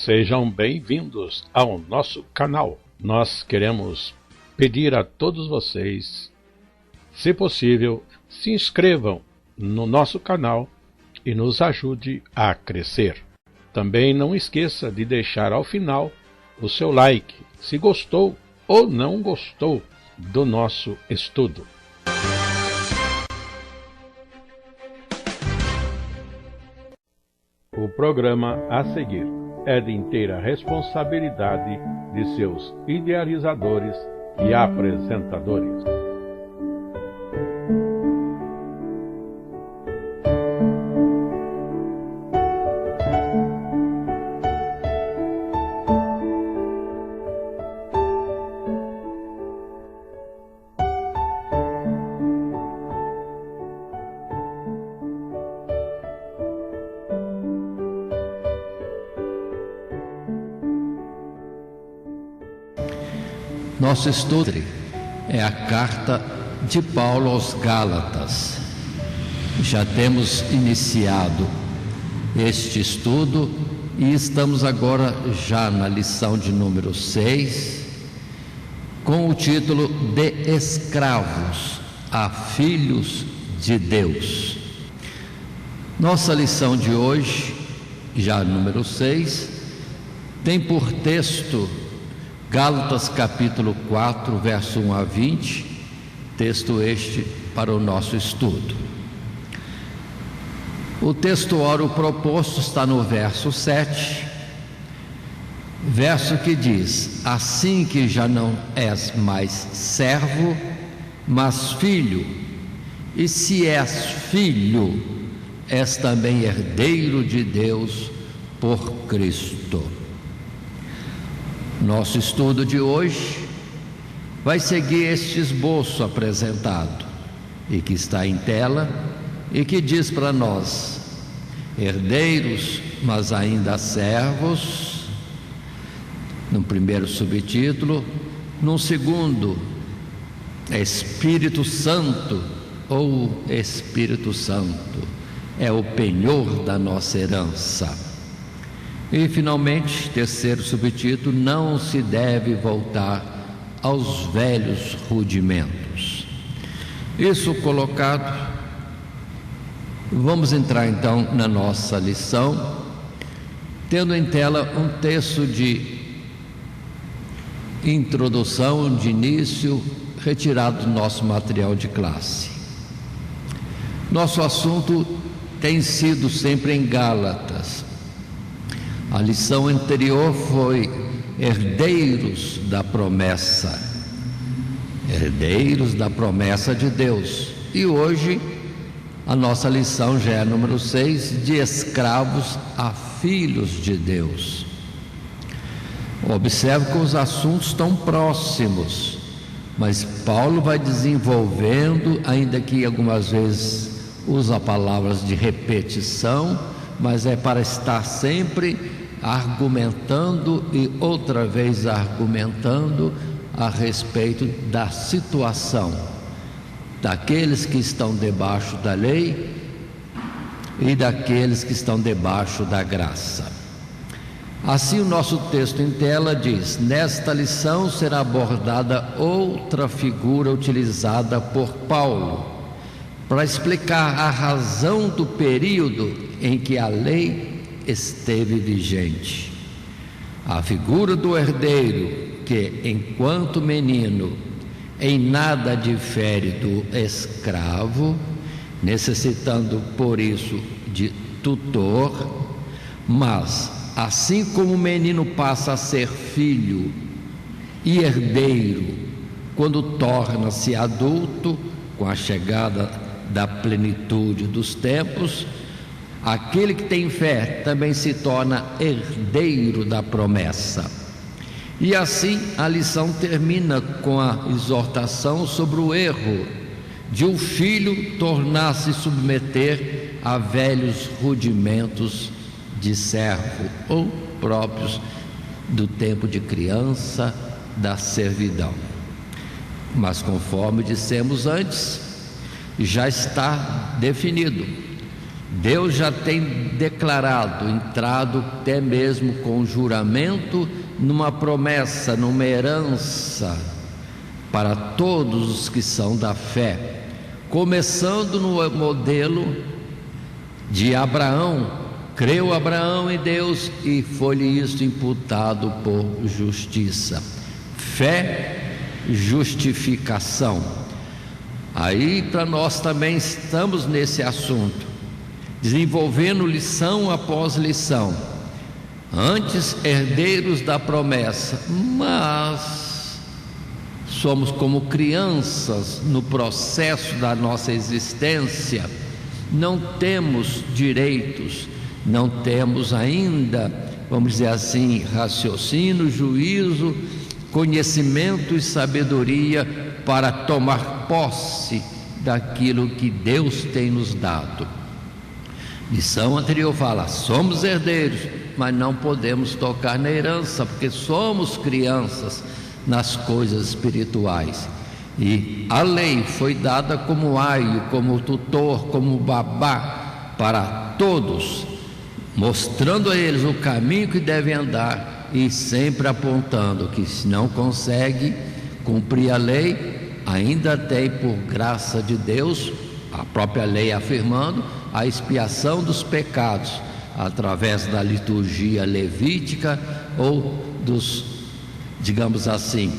Sejam bem-vindos ao nosso canal. Nós queremos pedir a todos vocês, se possível, se inscrevam no nosso canal e nos ajude a crescer. Também não esqueça de deixar ao final o seu like, se gostou ou não gostou do nosso estudo. O programa a seguir é de inteira responsabilidade de seus idealizadores e apresentadores. Nosso estudo é a carta de Paulo aos Gálatas. Já temos iniciado este estudo e estamos agora já na lição de número 6, com o título de Escravos a Filhos de Deus. Nossa lição de hoje, já número 6, tem por texto Gálatas capítulo 4, verso 1 a 20, texto este para o nosso estudo. O texto ora proposto está no verso 7, verso que diz: assim que já não és mais servo, mas filho, e se és filho, és também herdeiro de Deus por Cristo. Nosso estudo de hoje vai seguir este esboço apresentado e que está em tela e que diz para nós: herdeiros, mas ainda servos, no primeiro subtítulo. No segundo, Espírito Santo, ou Espírito Santo é o penhor da nossa herança. E finalmente, terceiro subtítulo, não se deve voltar aos velhos rudimentos. Isso colocado, vamos entrar então na nossa lição, tendo em tela um texto de introdução, de início, retirado do nosso material de classe. Nosso assunto tem sido sempre em Gálatas. A lição anterior foi herdeiros da promessa de Deus. E hoje a nossa lição já é número 6, de escravos a filhos de Deus. Observe que os assuntos estão próximos, mas Paulo vai desenvolvendo, ainda que algumas vezes usa palavras de repetição, mas é para estar sempre argumentando e outra vez argumentando a respeito da situação daqueles que estão debaixo da lei e daqueles que estão debaixo da graça. Assim, o nosso texto em tela diz: nesta lição será abordada outra figura utilizada por Paulo para explicar a razão do período em que a lei esteve vigente. A figura do herdeiro, que enquanto menino em nada difere do escravo, necessitando por isso de tutor, mas assim como o menino passa a ser filho e herdeiro quando torna-se adulto com a chegada da plenitude dos tempos, aquele que tem fé também se torna herdeiro da promessa. E assim a lição termina com a exortação sobre o erro de um filho tornar-se submeter a velhos rudimentos de servo, ou próprios do tempo de criança, da servidão. Mas conforme dissemos antes, já está definido Deus já tem declarado, entrado até mesmo com juramento, numa promessa, numa herança para todos os que são da fé, começando no modelo de Abraão. Creu Abraão em Deus e foi-lhe isto imputado por justiça. Fé, justificação. Aí para nós também estamos nesse assunto, desenvolvendo lição após lição. Antes herdeiros da promessa, mas somos como crianças no processo da nossa existência, não temos direitos, não temos ainda, vamos dizer assim, raciocínio, juízo, conhecimento e sabedoria para tomar posse daquilo que Deus tem nos dado. Lição anterior fala: somos herdeiros, mas não podemos tocar na herança, porque somos crianças nas coisas espirituais. E a lei foi dada como aio, como tutor, como babá para todos, mostrando a eles o caminho que devem andar e sempre apontando que se não consegue cumprir a lei, ainda tem, por graça de Deus, a própria lei afirmando, a expiação dos pecados através da liturgia levítica ou dos, digamos assim,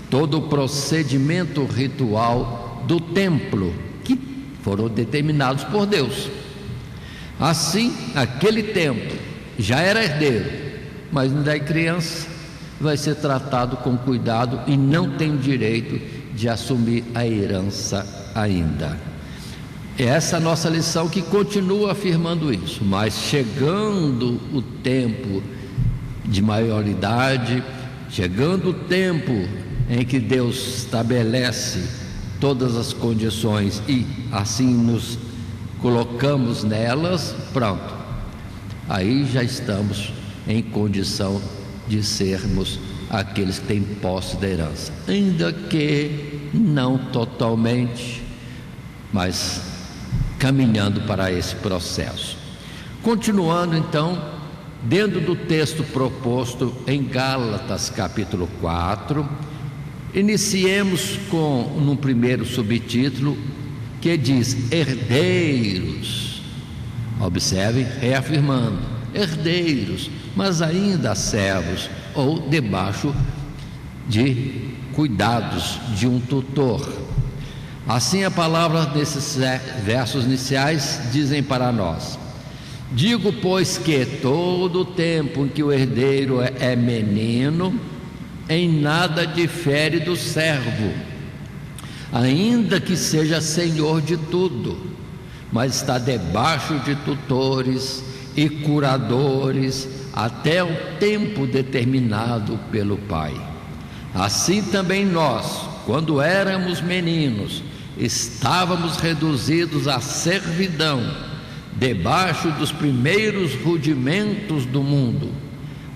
todo o procedimento ritual do templo que foram determinados por Deus. Assim, aquele templo já era herdeiro, mas ainda é criança, vai ser tratado com cuidado e não tem direito de assumir a herança ainda. Essa é a nossa lição, que continua afirmando isso. Mas chegando o tempo de maioridade, chegando o tempo em que Deus estabelece todas as condições e assim nos colocamos nelas, pronto, aí já estamos em condição de sermos aqueles que têm posse da herança, ainda que não totalmente, mas caminhando para esse processo. Continuando então, dentro do texto proposto em Gálatas capítulo 4, iniciemos no primeiro subtítulo, que diz herdeiros. Observem, reafirmando, herdeiros, mas ainda servos ou debaixo de cuidados de um tutor. Assim a palavra nesses versos iniciais dizem para nós: digo, pois, que todo o tempo em que o herdeiro é menino, em nada difere do servo, ainda que seja senhor de tudo, mas está debaixo de tutores e curadores até o tempo determinado pelo Pai. Assim também nós, quando éramos meninos, estávamos reduzidos à servidão, debaixo dos primeiros rudimentos do mundo.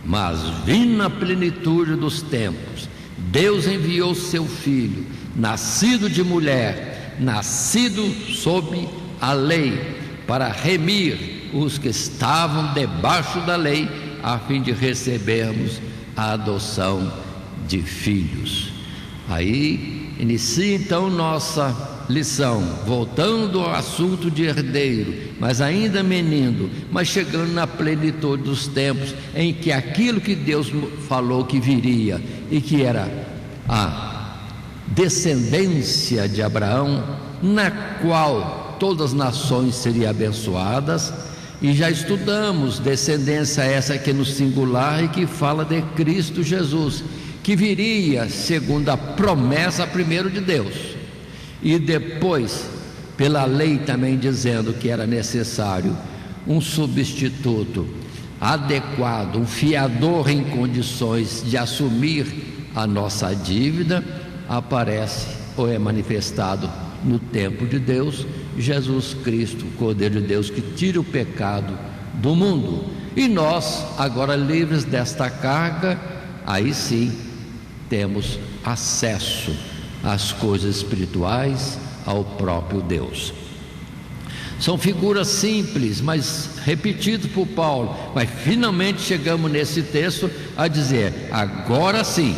Mas vindo a plenitude dos tempos, Deus enviou seu Filho, nascido de mulher, nascido sob a lei, para remir os que estavam debaixo da lei, a fim de recebermos a adoção de filhos. Aí inicia então nossa lição, voltando ao assunto de herdeiro, mas ainda menino, mas chegando na plenitude dos tempos, em que aquilo que Deus falou que viria, e que era a descendência de Abraão, na qual todas as nações seriam abençoadas, e já estudamos descendência essa que é no singular e que fala de Cristo Jesus, que viria segundo a promessa primeiro de Deus, e depois pela lei também dizendo que era necessário um substituto adequado, um fiador em condições de assumir a nossa dívida, aparece ou é manifestado no tempo de Deus, Jesus Cristo, o Cordeiro de Deus, que tira o pecado do mundo. E nós, agora livres desta carga, aí sim temos acesso às coisas espirituais, ao próprio Deus. São figuras simples, mas repetidas por Paulo. Mas finalmente chegamos nesse texto a dizer: agora sim,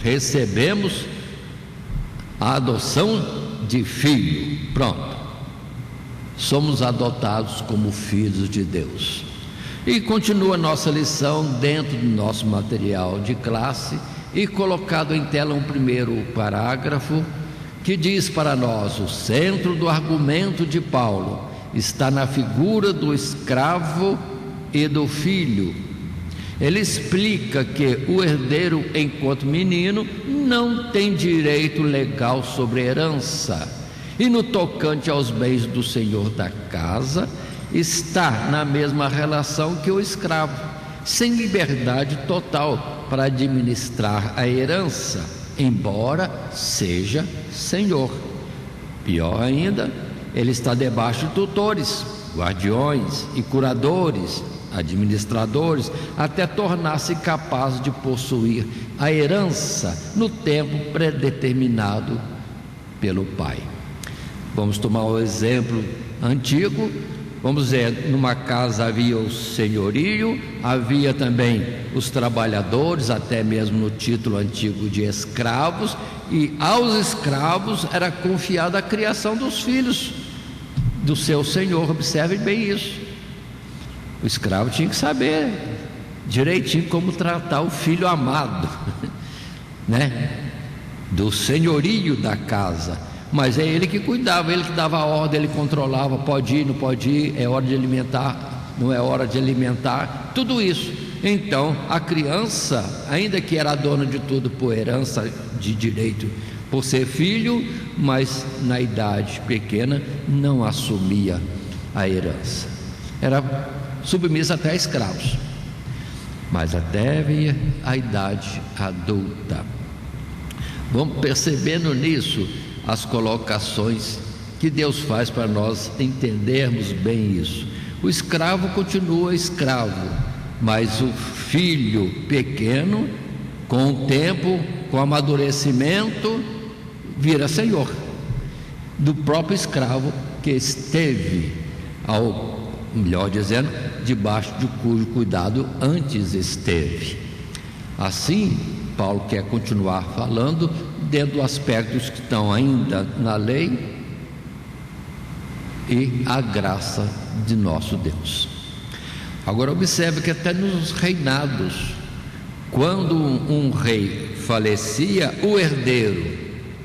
recebemos a adoção de filho. Pronto, somos adotados como filhos de Deus. E continua a nossa lição dentro do nosso material de classe, e colocado em tela um primeiro parágrafo que diz para nós: o centro do argumento de Paulo está na figura do escravo e do filho. Ele explica que o herdeiro, enquanto menino, não tem direito legal sobre a herança, e no tocante aos bens do senhor da casa, está na mesma relação que o escravo, sem liberdade total para administrar a herança, embora seja senhor. Pior ainda, ele está debaixo de tutores, guardiões e curadores, administradores, até tornar-se capaz de possuir a herança no tempo predeterminado pelo pai. Vamos tomar um exemplo antigo. Vamos dizer, numa casa havia o senhorio, havia também os trabalhadores, até mesmo no título antigo de escravos, e aos escravos era confiada a criação dos filhos do seu senhor. Observe bem isso. O escravo tinha que saber direitinho como tratar o filho amado, né? Do senhorio da casa. Mas é ele que cuidava, ele que dava a ordem, ele controlava: pode ir, não pode ir, é hora de alimentar, não é hora de alimentar, tudo isso. Então a criança, ainda que era dona de tudo por herança de direito, por ser filho, mas na idade pequena não assumia a herança, era submissa até a escravos, mas até vir a idade adulta. Vamos percebendo nisso as colocações que Deus faz para nós entendermos bem isso. O escravo continua escravo, mas o filho pequeno, com o tempo, com o amadurecimento, vira senhor do próprio escravo que esteve, melhor dizendo, debaixo de cujo cuidado antes esteve. Assim, Paulo quer continuar falando dentro dos aspectos que estão ainda na lei e a graça de nosso Deus. Agora observe que até nos reinados, quando um rei falecia, o herdeiro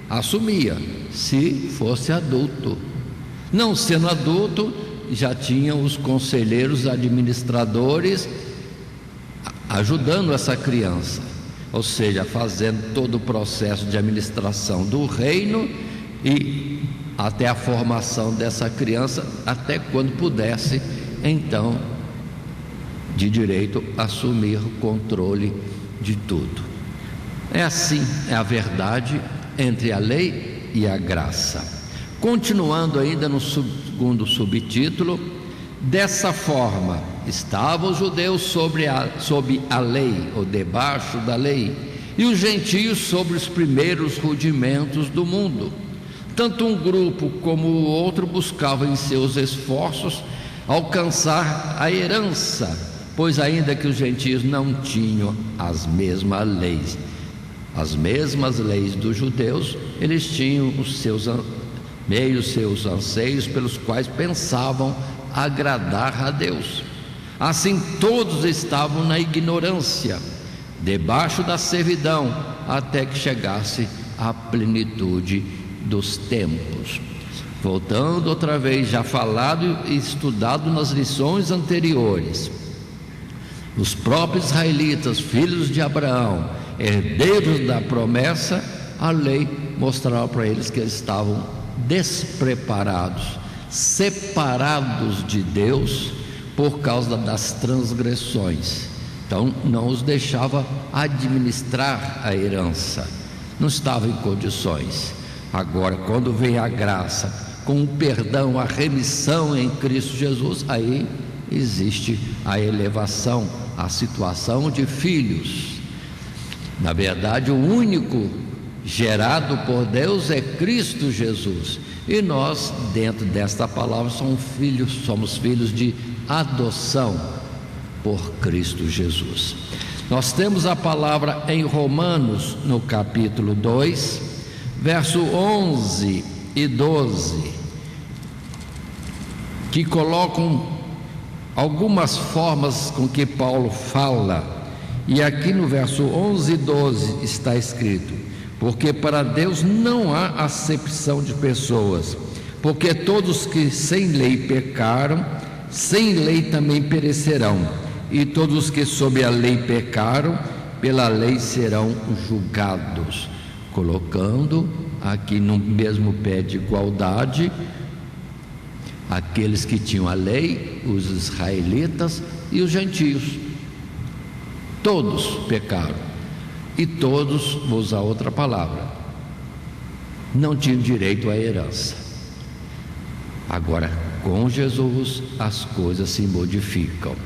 assumia, se fosse adulto. Não sendo adulto, já tinham os conselheiros administradores ajudando essa criança, ou seja, fazendo todo o processo de administração do reino e até a formação dessa criança, até quando pudesse, então, de direito, assumir o controle de tudo. É assim, é a verdade entre a lei e a graça. Continuando ainda no segundo subtítulo: dessa forma estavam os judeus sob a lei, ou debaixo da lei, e os gentios sobre os primeiros rudimentos do mundo. Tanto um grupo como o outro buscavam em seus esforços alcançar a herança, pois ainda que os gentios não tinham as mesmas leis dos judeus, eles tinham os seus anseios pelos quais pensavam agradar a Deus. Assim todos estavam na ignorância, debaixo da servidão, até que chegasse a plenitude dos tempos. Voltando outra vez, já falado e estudado nas lições anteriores, os próprios israelitas, filhos de Abraão, herdeiros da promessa, a lei mostrava para eles que eles estavam despreparados, separados de Deus por causa das transgressões. Então não os deixava administrar a herança, não estavam em condições. Agora, quando vem a graça, com o perdão, a remissão em Cristo Jesus, aí existe a elevação, a situação de filhos. Na verdade, o único gerado por Deus é Cristo Jesus, E nós, dentro desta palavra, somos filhos de adoção por Cristo Jesus. Nós temos a palavra em Romanos, no capítulo 2, verso 11 e 12, que colocam algumas formas com que Paulo fala. E aqui no verso 11 e 12 está escrito: porque para Deus não há acepção de pessoas, porque todos que sem lei pecaram, sem lei também perecerão, e todos que sob a lei pecaram, pela lei serão julgados. Colocando aqui no mesmo pé de igualdade aqueles que tinham a lei, os israelitas e os gentios. Todos pecaram, e todos, vou usar outra palavra, não tinham direito à herança. Agora, com Jesus, as coisas se modificam.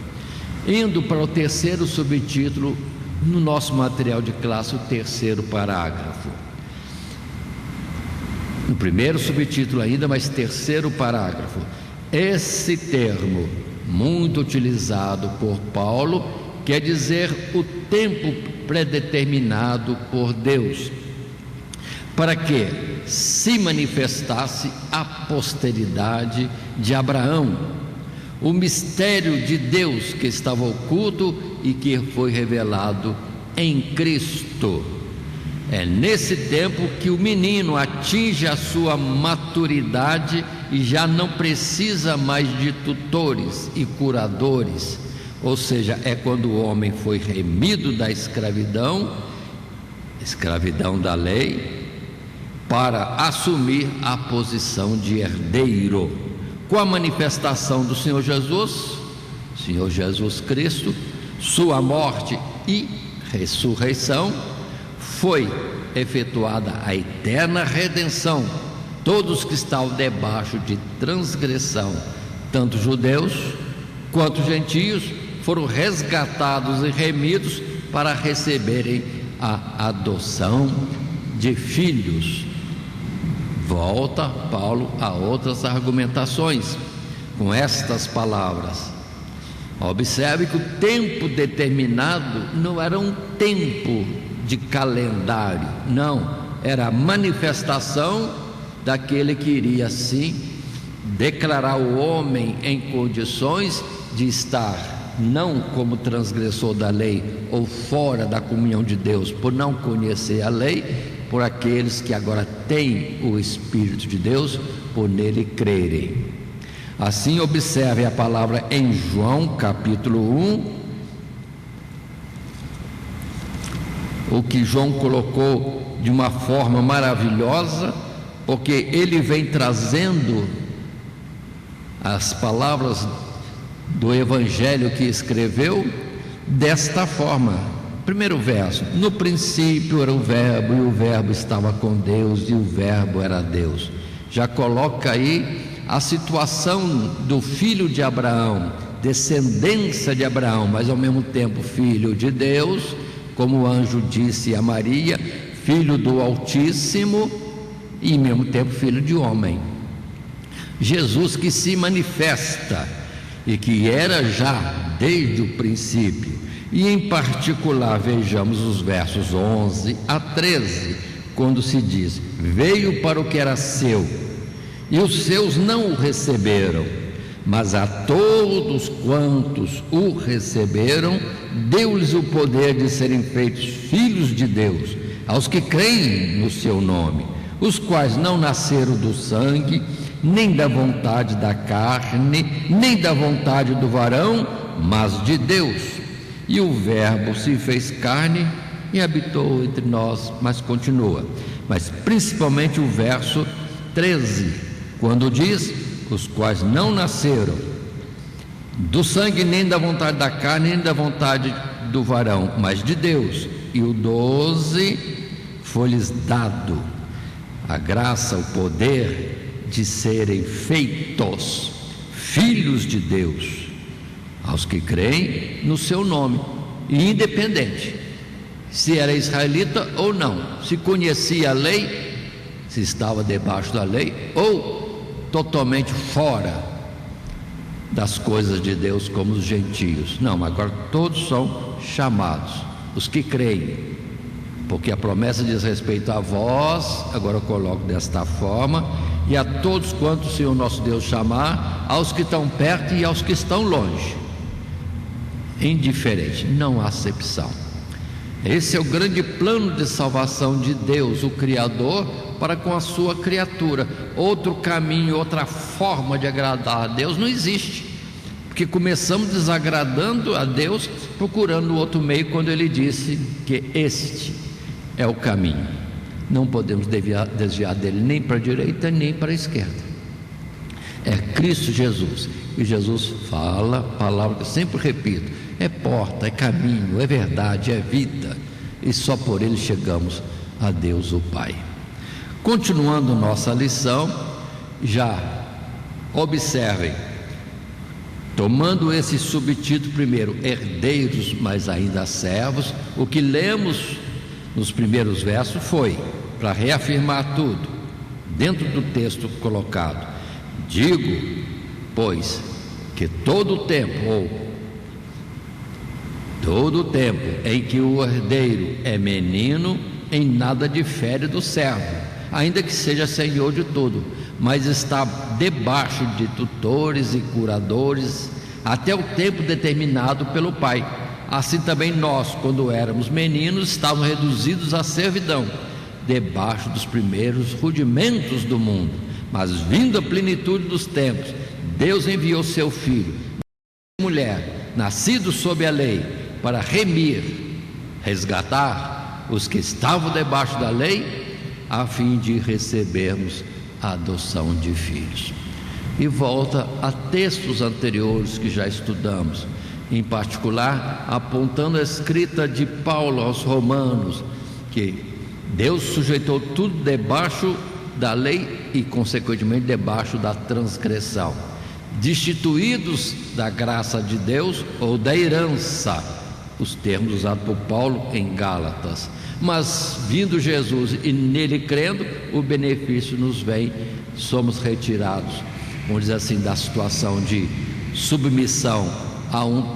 Indo para o terceiro subtítulo, no nosso material de classe, o terceiro parágrafo. No primeiro subtítulo ainda, mas terceiro parágrafo. Esse termo, muito utilizado por Paulo, quer dizer o tempo predeterminado por Deus, para que se manifestasse a posteridade de Abraão, o mistério de Deus que estava oculto e que foi revelado em Cristo. É nesse tempo que o menino atinge a sua maturidade e já não precisa mais de tutores e curadores, ou seja, é quando o homem foi remido da escravidão da lei, para assumir a posição de herdeiro. Com a manifestação do Senhor Jesus Cristo, sua morte e ressurreição, foi efetuada a eterna redenção. Todos que estavam debaixo de transgressão, tanto judeus quanto gentios, foram resgatados e remidos para receberem a adoção de filhos. Volta Paulo a outras argumentações com estas palavras. Observe que o tempo determinado não era um tempo de calendário, não, era a manifestação daquele que iria sim declarar o homem em condições de estar não como transgressor da lei ou fora da comunhão de Deus por não conhecer a lei, por aqueles que agora têm o Espírito de Deus por nele crerem. Assim, observe a palavra em João capítulo 1, o que João colocou de uma forma maravilhosa, porque ele vem trazendo as palavras do Evangelho que escreveu desta forma. Primeiro verso: no princípio era o Verbo, e o Verbo estava com Deus, e o Verbo era Deus. Já coloca aí a situação do filho de Abraão, descendência de Abraão, mas ao mesmo tempo filho de Deus, como o anjo disse a Maria, filho do Altíssimo, e ao mesmo tempo filho de homem. Jesus que se manifesta e que era já desde o princípio. E em particular vejamos os versos 11 a 13, quando se diz: veio para o que era seu, e os seus não o receberam, mas a todos quantos o receberam, deu-lhes o poder de serem feitos filhos de Deus, aos que creem no seu nome, os quais não nasceram do sangue, nem da vontade da carne, nem da vontade do varão, mas de Deus. E o Verbo se fez carne e habitou entre nós. Mas continua, mas principalmente o verso 13, quando diz: os quais não nasceram do sangue, nem da vontade da carne, nem da vontade do varão, mas de Deus. E o 12, foi-lhes dado a graça, o poder de serem feitos filhos de Deus, aos que creem no seu nome, e independente se era israelita ou não, se conhecia a lei, se estava debaixo da lei ou totalmente fora das coisas de Deus, como os gentios. Não, agora todos são chamados, os que creem, porque a promessa diz respeito a vós, agora eu coloco desta forma, e a todos quantos o Senhor nosso Deus chamar, aos que estão perto e aos que estão longe, indiferente, não há acepção. Esse é o grande plano de salvação de Deus, o Criador, para com a sua criatura. Outro caminho, outra forma de agradar a Deus não existe, porque começamos desagradando a Deus, procurando outro meio, quando Ele disse que este é o caminho. Não podemos desviar dele nem para a direita nem para a esquerda. É Cristo Jesus, e Jesus fala, palavra que eu sempre repito, é porta, é caminho, é verdade, é vida, e só por Ele chegamos a Deus o Pai. Continuando nossa lição, já observem, tomando esse subtítulo primeiro, herdeiros, mas ainda servos, o que lemos nos primeiros versos foi para reafirmar tudo, dentro do texto colocado. Digo, pois, que todo o tempo em que o herdeiro é menino, em nada difere do servo, ainda que seja senhor de tudo, mas está debaixo de tutores e curadores, até o tempo determinado pelo pai. Assim também nós, quando éramos meninos, estávamos reduzidos à servidão, debaixo dos primeiros rudimentos do mundo. Mas vindo a plenitude dos tempos, Deus enviou seu Filho, mulher, nascido sob a lei, para remir, resgatar os que estavam debaixo da lei, a fim de recebermos a adoção de filhos. E volta a textos anteriores que já estudamos, em particular apontando a escrita de Paulo aos Romanos, que Deus sujeitou tudo debaixo da lei e consequentemente debaixo da transgressão, destituídos da graça de Deus ou da herança, os termos usados por Paulo em Gálatas. Mas vindo Jesus e nele crendo, o benefício nos vem, somos retirados, vamos dizer assim, da situação de submissão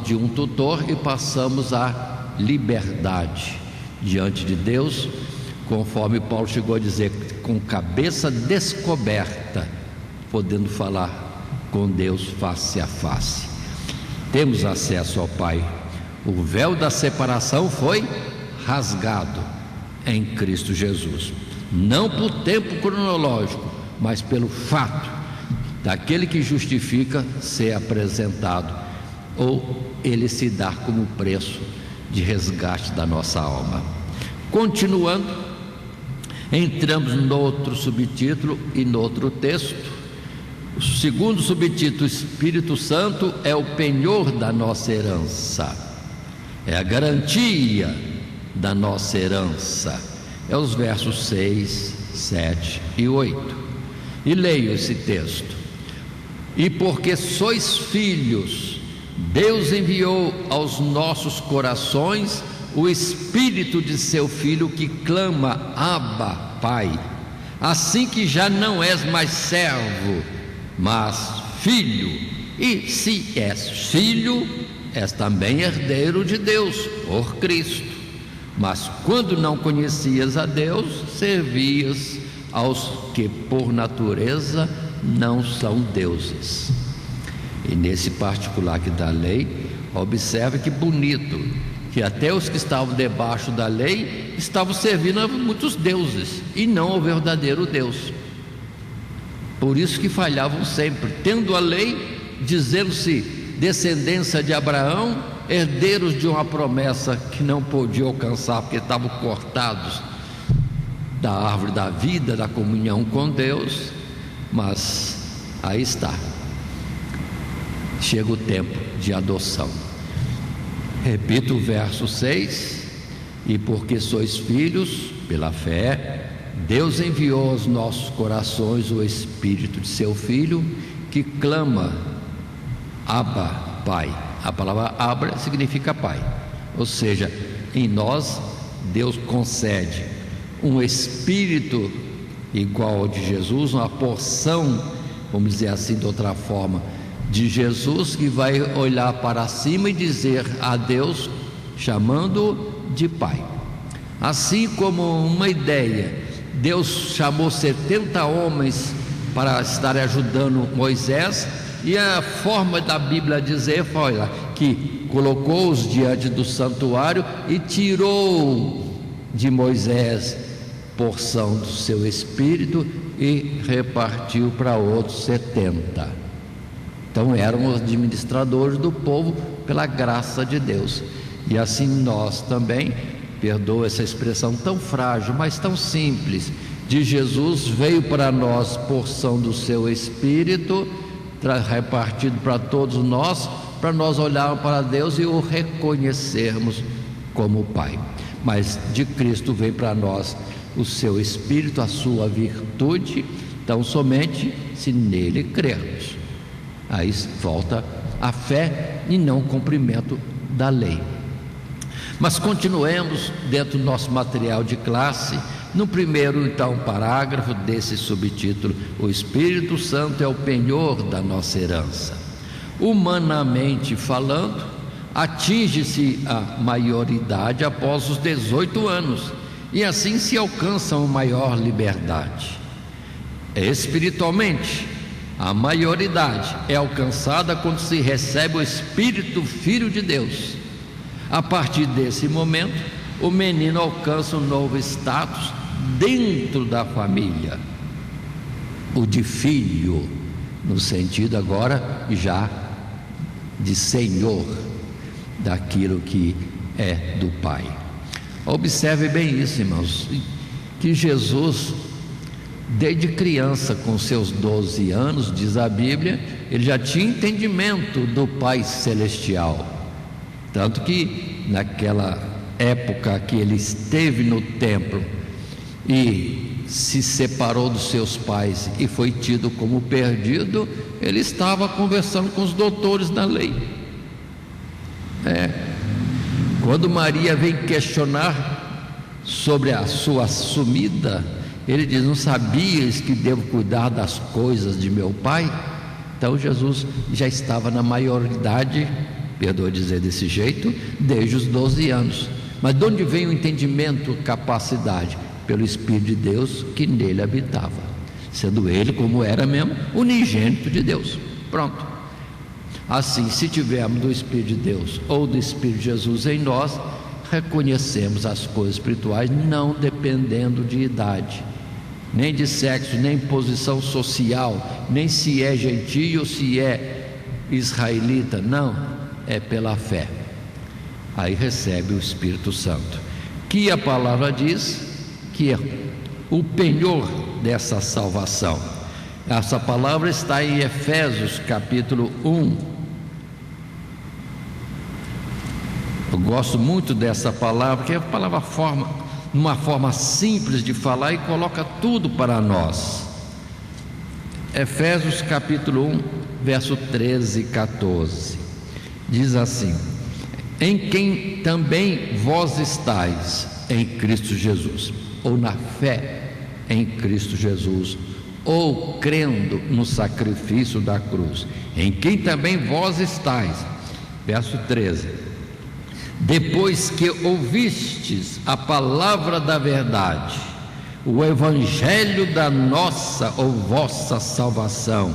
de um tutor e passamos à liberdade diante de Deus, conforme Paulo chegou a dizer, com cabeça descoberta, podendo falar com Deus face a face. Temos acesso ao Pai. O véu da separação foi rasgado em Cristo Jesus, não por tempo cronológico, mas pelo fato daquele que justifica ser apresentado, ou ele se dar como preço de resgate da nossa alma. Continuando, entramos no outro subtítulo e no outro texto. O segundo subtítulo, Espírito Santo é o penhor da nossa herança, é a garantia da nossa herança. É os versos 6, 7 e 8. E leio esse texto. E porque sois filhos, Deus enviou aos nossos corações o Espírito de seu Filho, que clama, Abba, Pai. Assim que já não és mais servo, mas filho. E se és filho, és também herdeiro de Deus, por Cristo. Mas quando não conhecias a Deus, servias aos que por natureza não são deuses. E nesse particular aqui da lei, observe que bonito, que até os que estavam debaixo da lei estavam servindo a muitos deuses e não ao verdadeiro Deus. Por isso que falhavam sempre, tendo a lei, dizendo-se descendência de Abraão, herdeiros de uma promessa que não podiam alcançar, porque estavam cortados da árvore da vida, da comunhão com Deus. Mas aí está, chega o tempo de adoção. Repito o verso 6: e porque sois filhos, pela fé, Deus enviou aos nossos corações o Espírito de seu Filho, que clama, Abba, Pai. A palavra Abba significa Pai, ou seja, em nós Deus concede um espírito igual ao de Jesus, uma porção, vamos dizer assim de outra forma, de Jesus, que vai olhar para cima e dizer a Deus, chamando-o de Pai. Assim como uma ideia, Deus chamou 70 homens para estar ajudando Moisés, e a forma da Bíblia dizer foi que colocou-os diante do santuário e tirou de Moisés porção do seu espírito e repartiu para outros 70. Então eram os administradores do povo pela graça de Deus. E assim nós também, perdoa essa expressão tão frágil, mas tão simples, de Jesus veio para nós porção do seu espírito, repartido para todos nós, para nós olharmos para Deus e o reconhecermos como Pai. Mas de Cristo veio para nós o seu Espírito, a sua virtude, então somente se nele crermos. Aí volta a fé e não o cumprimento da lei. Mas continuemos dentro do nosso material de classe, no primeiro então parágrafo desse subtítulo: o Espírito Santo é o penhor da nossa herança. Humanamente falando, atinge-se a maioridade após os 18 anos, e assim se alcança uma maior liberdade. Espiritualmente, a maioridade é alcançada quando se recebe o Espírito Filho de Deus. A partir desse momento, o menino alcança um novo status dentro da família, o de filho, no sentido agora já de senhor daquilo que é do Pai. Observe bem isso, irmãos, que Jesus, desde criança, com seus 12 anos, diz a Bíblia, ele já tinha entendimento do Pai Celestial. Tanto que naquela época que ele esteve no templo e se separou dos seus pais e foi tido como perdido, ele estava conversando com os doutores da lei. Quando Maria vem questionar sobre a sua sumida, ele diz: não sabias que devo cuidar das coisas de meu pai? Então Jesus já estava na maioridade, perdoa dizer desse jeito, desde os 12 anos. Mas de onde vem o entendimento, capacidade? Pelo Espírito de Deus que nele habitava, sendo ele, como era mesmo, unigênito de Deus. Pronto. Assim, se tivermos do Espírito de Deus ou do Espírito de Jesus em nós, reconhecemos as coisas espirituais, não dependendo de idade, nem de sexo, nem posição social, nem se é gentio ou se é israelita. Não, é pela fé. Aí recebe o Espírito Santo, que a palavra diz que é o penhor dessa salvação. Essa palavra está em Efésios capítulo 1. Eu gosto muito dessa palavra, porque é uma palavra uma forma simples de falar e coloca tudo para nós. Efésios capítulo 1, verso 13 e 14, diz assim: em quem também vós estáis em Cristo Jesus, ou na fé em Cristo Jesus, ou crendo no sacrifício da cruz, em quem também vós estáis. Verso 13: depois que ouvistes a palavra da verdade, o evangelho da nossa ou vossa salvação,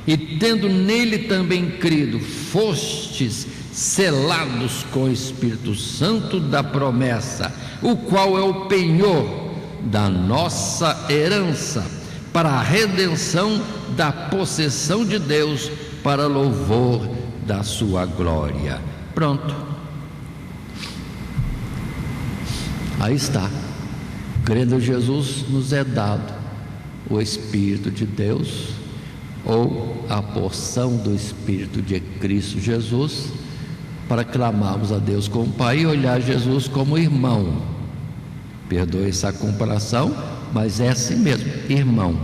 e tendo nele também crido, fostes selados com o Espírito Santo da promessa, o qual é o penhor da nossa herança, para a redenção da possessão de Deus, para louvor da sua glória. Pronto. Aí está. Crendo em Jesus, nos é dado o Espírito de Deus, ou a porção do Espírito de Cristo Jesus, para clamarmos a Deus como Pai e olhar Jesus como irmão. Perdoe essa comparação, mas é assim mesmo, irmão.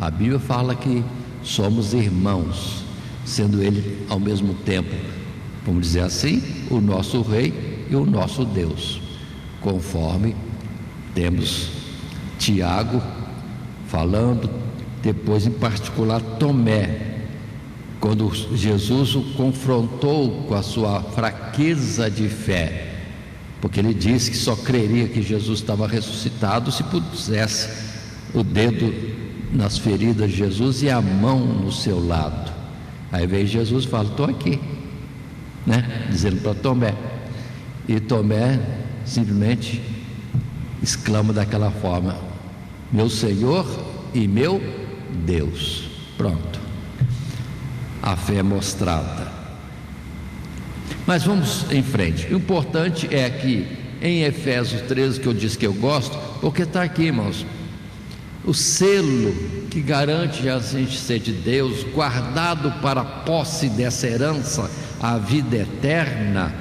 A Bíblia fala que somos irmãos, sendo Ele ao mesmo tempo, vamos dizer assim, o nosso Rei e o nosso Deus, conforme temos Tiago falando depois em particular Tomé, quando Jesus o confrontou com a sua fraqueza de fé, porque ele disse que só creria que Jesus estava ressuscitado se pusesse o dedo nas feridas de Jesus e a mão no seu lado. Aí veio Jesus e fala: estou aqui, né? Dizendo para Tomé, e Tomé simplesmente exclama daquela forma: meu Senhor e meu Deus. Pronto, a fé é mostrada. Mas vamos em frente. O importante é que em Efésios 13, que eu disse que eu gosto, porque está aqui, irmãos, o selo que garante a gente ser de Deus, guardado para a posse dessa herança, a vida eterna,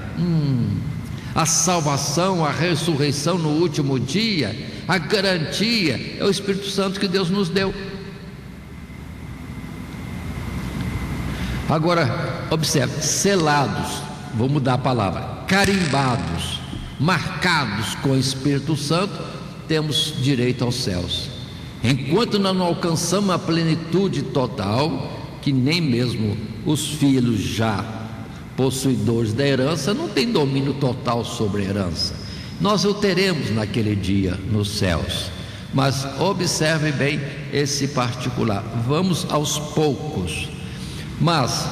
a salvação, a ressurreição no último dia, a garantia é o Espírito Santo que Deus nos deu. Agora, observe, selados, vou mudar a palavra, carimbados, marcados com o Espírito Santo, temos direito aos céus. Enquanto nós não alcançamos a plenitude total, que nem mesmo os filhos já possuidores da herança não têm domínio total sobre a herança. Nós o teremos naquele dia nos céus, mas observe bem esse particular. Vamos aos poucos, mas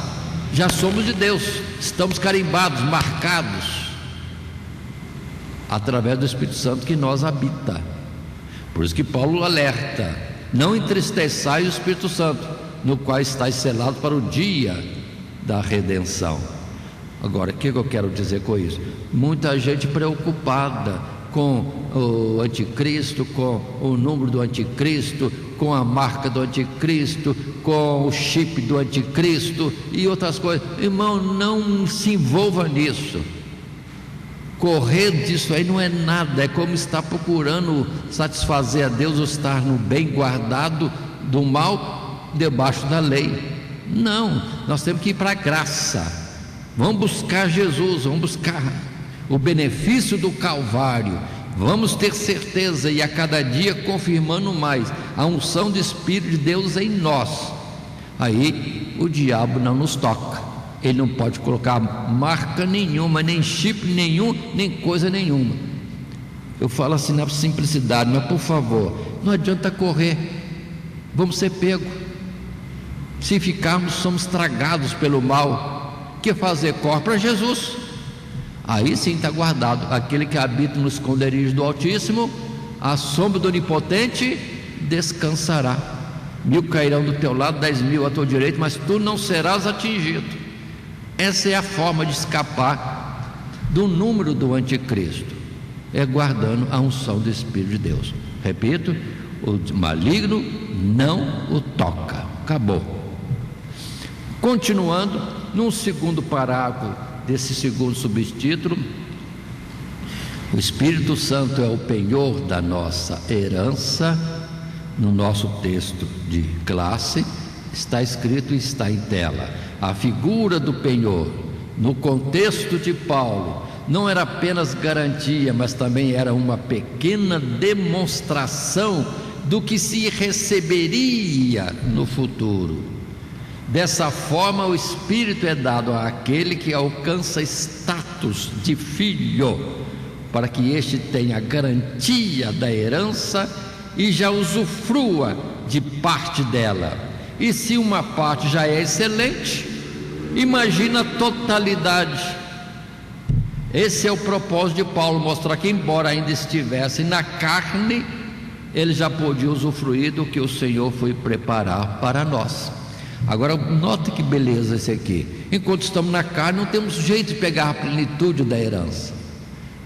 já somos de Deus, estamos carimbados, marcados através do Espírito Santo que nós habita. Por isso que Paulo alerta: não entristeçai o Espírito Santo, no qual estáis selados para o dia da redenção. Agora, o que eu quero dizer com isso? Muita gente preocupada com o anticristo, com o número do anticristo, com a marca do anticristo, com o chip do anticristo e outras coisas. Irmão, não se envolva nisso. Correr disso aí não é nada, é como estar procurando satisfazer a Deus ou estar no bem guardado do mal debaixo da lei. Não, nós temos que ir para a graça. Vamos buscar Jesus, vamos buscar o benefício do Calvário, vamos ter certeza e a cada dia confirmando mais a unção do Espírito de Deus em nós. Aí o diabo não nos toca, ele não pode colocar marca nenhuma, nem chip nenhum, nem coisa nenhuma. Eu falo assim na simplicidade, mas por favor, não adianta correr, vamos ser pegos. Se ficarmos, somos tragados pelo mal. O que fazer? Corre para Jesus. Aí sim está guardado. Aquele que habita no esconderijo do Altíssimo, à sombra do Onipotente descansará. 1000 cairão do teu lado, 10.000 à tua direita, mas tu não serás atingido. Essa é a forma de escapar do número do anticristo, é guardando a unção do Espírito de Deus. Repito, o maligno não o toca. Acabou. Continuando, num segundo parágrafo desse segundo subtítulo, o Espírito Santo é o penhor da nossa herança. No nosso texto de classe está escrito e está em tela: a figura do penhor, no contexto de Paulo, não era apenas garantia, mas também era uma pequena demonstração do que se receberia no futuro. Dessa forma, o Espírito é dado àquele que alcança status de filho, para que este tenha garantia da herança e já usufrua de parte dela. E se uma parte já é excelente, imagina a totalidade. Esse é o propósito de Paulo, mostrar que embora ainda estivesse na carne, ele já podia usufruir do que o Senhor foi preparar para nós. Agora, note que beleza esse aqui. Enquanto estamos na carne, não temos jeito de pegar a plenitude da herança.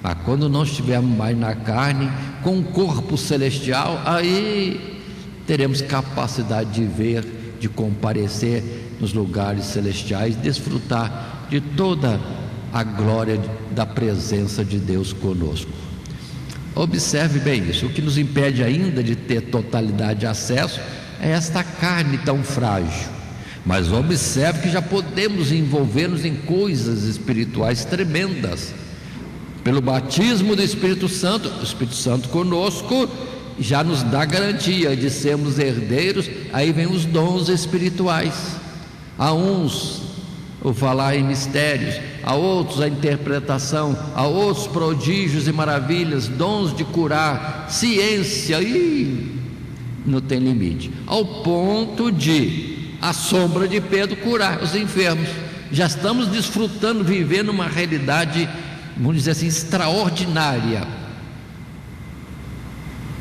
Mas quando não estivermos mais na carne, com um corpo celestial, aí teremos capacidade de ver, de comparecer nos lugares celestiais, desfrutar de toda a glória da presença de Deus conosco. Observe bem isso. O que nos impede ainda de ter totalidade de acesso é esta carne tão frágil. Mas observe que já podemos envolver-nos em coisas espirituais tremendas. Pelo batismo do Espírito Santo, o Espírito Santo conosco, já nos dá garantia de sermos herdeiros. Aí vem os dons espirituais. A uns o falar em mistérios, a outros a interpretação, a outros prodígios e maravilhas, dons de curar, ciência, e não tem limite, ao ponto de, à sombra de Pedro, curar os enfermos. Já estamos desfrutando, vivendo uma realidade, vamos dizer assim, extraordinária,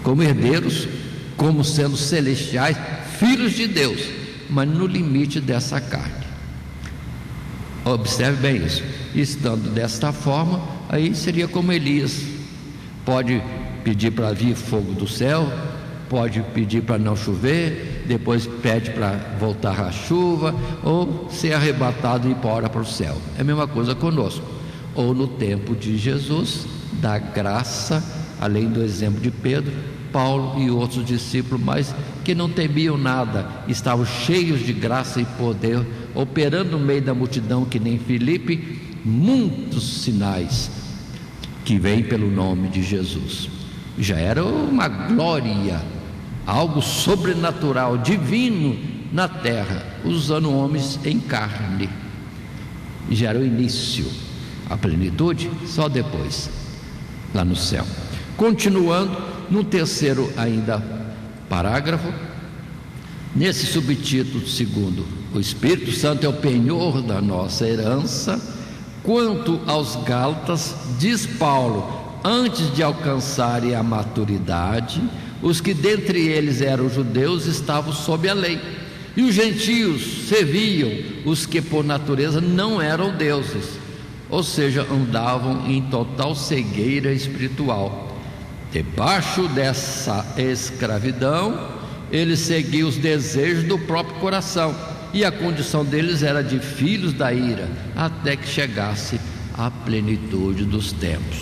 como herdeiros, como sendo celestiais, filhos de Deus, mas no limite dessa carne. Observe bem isso. Estando desta forma, aí seria como Elias: pode pedir para vir fogo do céu, pode pedir para não chover, depois pede para voltar a chuva, ou ser arrebatado e ir para o céu. É a mesma coisa conosco. Ou no tempo de Jesus, da graça, além do exemplo de Pedro, Paulo e outros discípulos, mas que não temiam nada, estavam cheios de graça e poder, operando no meio da multidão, que nem Filipe, muitos sinais que vêm pelo nome de Jesus. Já era uma glória, algo sobrenatural, divino na terra, usando homens em carne. Já era o início, a plenitude só depois, lá no céu. Continuando, no terceiro ainda parágrafo, nesse subtítulo segundo: o Espírito Santo é o penhor da nossa herança. Quanto aos Gálatas, diz Paulo: antes de alcançarem a maturidade, os que dentre eles eram judeus estavam sob a lei, e os gentios serviam os que por natureza não eram deuses, ou seja, andavam em total cegueira espiritual. Debaixo dessa escravidão, eles seguiam os desejos do próprio coração, e a condição deles era de filhos da ira, até que chegasse a plenitude dos tempos.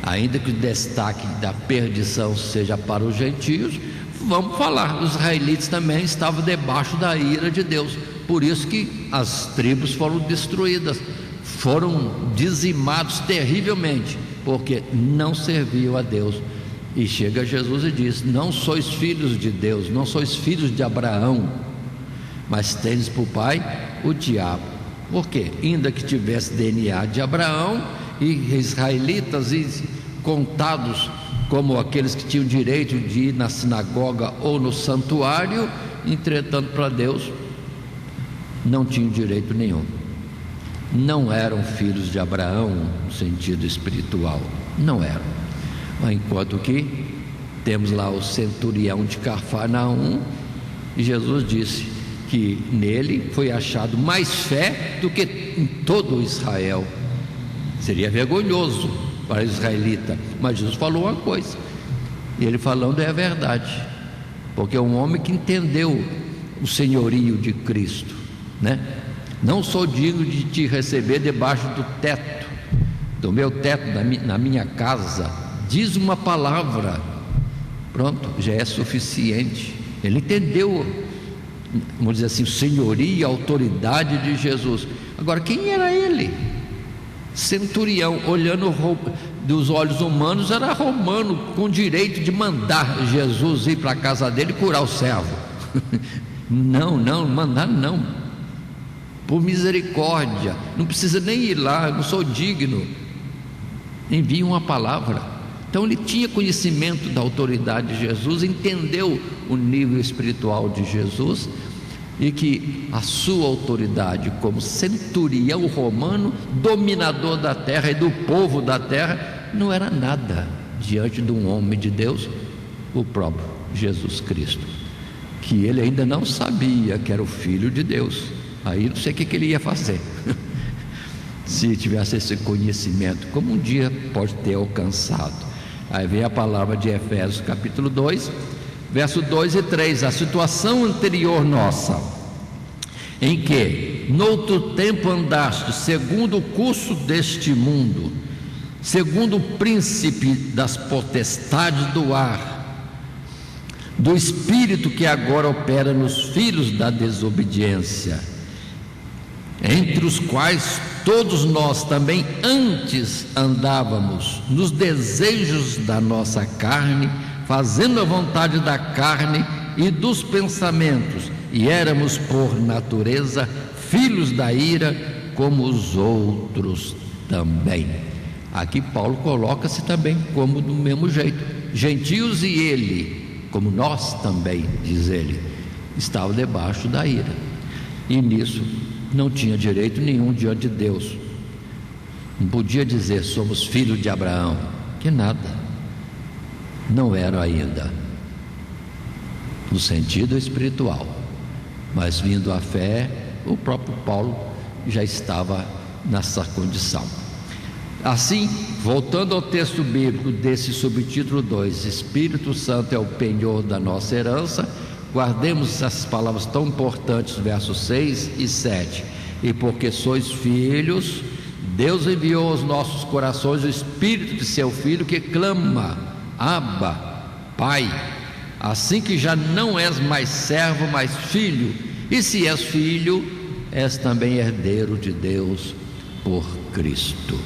Ainda que o destaque da perdição seja para os gentios, vamos falar, os israelitas também estavam debaixo da ira de Deus. Por isso que as tribos foram destruídas, foram dizimados terrivelmente, porque não serviam a Deus. E chega Jesus e diz: não sois filhos de Deus, não sois filhos de Abraão, mas tendes por pai o diabo. Por quê? Ainda que tivesse DNA de Abraão, e israelitas e contados como aqueles que tinham direito de ir na sinagoga ou no santuário, entretanto para Deus não tinham direito nenhum. Não eram filhos de Abraão no sentido espiritual, não eram. Enquanto que temos lá o centurião de Cafarnaum, e Jesus disse que nele foi achado mais fé do que em todo Israel. Seria vergonhoso para o israelita, mas Jesus falou uma coisa, e ele falando é a verdade, porque é um homem que entendeu o senhorio de Cristo, né? Não sou digno de te receber debaixo do teto, do meu teto, na minha casa. Diz uma palavra, pronto, já é suficiente. Ele entendeu, vamos dizer assim, o senhorio e a autoridade de Jesus. Agora, quem era ele? Centurião, olhando dos olhos humanos, era romano, com direito de mandar Jesus ir para a casa dele e curar o servo. Não, mandar não, por misericórdia, não precisa nem ir lá, eu não sou digno, envia uma palavra. Então ele tinha conhecimento da autoridade de Jesus, entendeu o nível espiritual de Jesus, e que a sua autoridade como centurião romano, dominador da terra e do povo da terra, não era nada diante de um homem de Deus, o próprio Jesus Cristo, que ele ainda não sabia que era o Filho de Deus. Aí não sei o que ele ia fazer se tivesse esse conhecimento, como um dia pode ter alcançado. Aí vem a palavra de Efésios capítulo 2, verso 2 e 3, a situação anterior nossa, em que noutro tempo andaste segundo o curso deste mundo, segundo o príncipe das potestades do ar, do espírito que agora opera nos filhos da desobediência, entre os quais todos nós também antes andávamos nos desejos da nossa carne, fazendo a vontade da carne e dos pensamentos, e éramos por natureza filhos da ira, como os outros também. Aqui Paulo coloca-se também como do mesmo jeito, gentios e ele, como nós também, diz ele, estavam debaixo da ira, e nisso não tinha direito nenhum diante de Deus. Não podia dizer somos filhos de Abraão, que nada, não era ainda no sentido espiritual, mas vindo à fé, o próprio Paulo já estava nessa condição. Assim, voltando ao texto bíblico desse subtítulo 2, Espírito Santo é o penhor da nossa herança, guardemos essas palavras tão importantes, versos 6 e 7. E porque sois filhos, Deus enviou aos nossos corações o Espírito de seu Filho, que clama, Abba, Pai. Assim que já não és mais servo, mas filho, e se és filho, és também herdeiro de Deus por Cristo.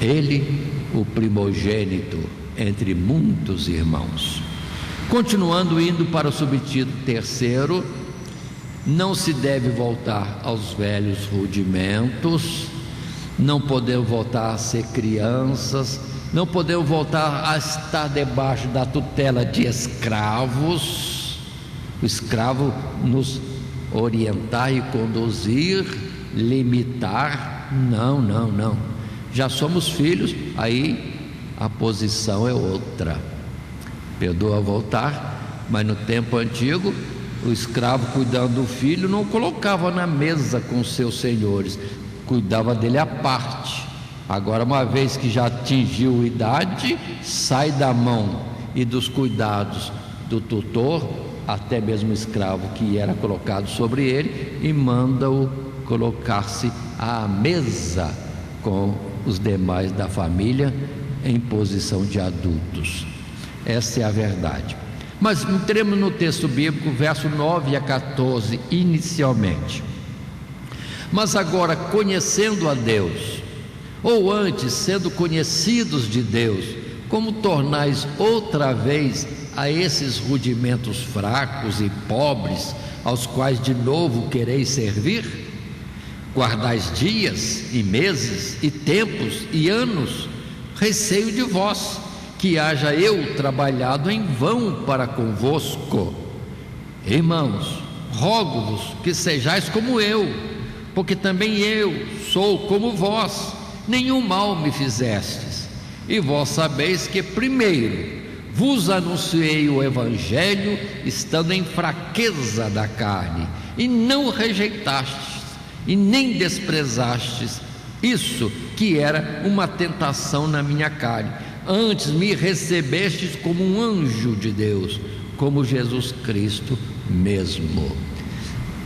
Ele, o primogênito entre muitos irmãos. Continuando, indo para o subtítulo 3, não se deve voltar aos velhos rudimentos, não podemos voltar a ser crianças, não podemos voltar a estar debaixo da tutela de escravos, o escravo nos orientar e conduzir, limitar, não, já somos filhos, aí a posição é outra. Perdoa voltar, mas no tempo antigo, o escravo cuidando do filho não colocava na mesa com seus senhores, cuidava dele à parte. Agora, uma vez que já atingiu idade, sai da mão e dos cuidados do tutor, até mesmo o escravo que era colocado sobre ele, e manda-o colocar-se à mesa com os demais da família em posição de adultos. Essa é a verdade. Mas entremos no texto bíblico, verso 9 a 14, inicialmente. Mas agora, conhecendo a Deus, ou antes sendo conhecidos de Deus, como tornais outra vez a esses rudimentos fracos e pobres, aos quais de novo quereis servir? Guardais dias e meses e tempos e anos, receio de vós, que haja eu trabalhado em vão para convosco. Irmãos, rogo-vos que sejais como eu, porque também eu sou como vós, nenhum mal me fizestes, e vós sabeis que primeiro vos anunciei o Evangelho, estando em fraqueza da carne, e não rejeitastes, e nem desprezastes isso que era uma tentação na minha carne, antes me recebestes como um anjo de Deus, como Jesus Cristo mesmo.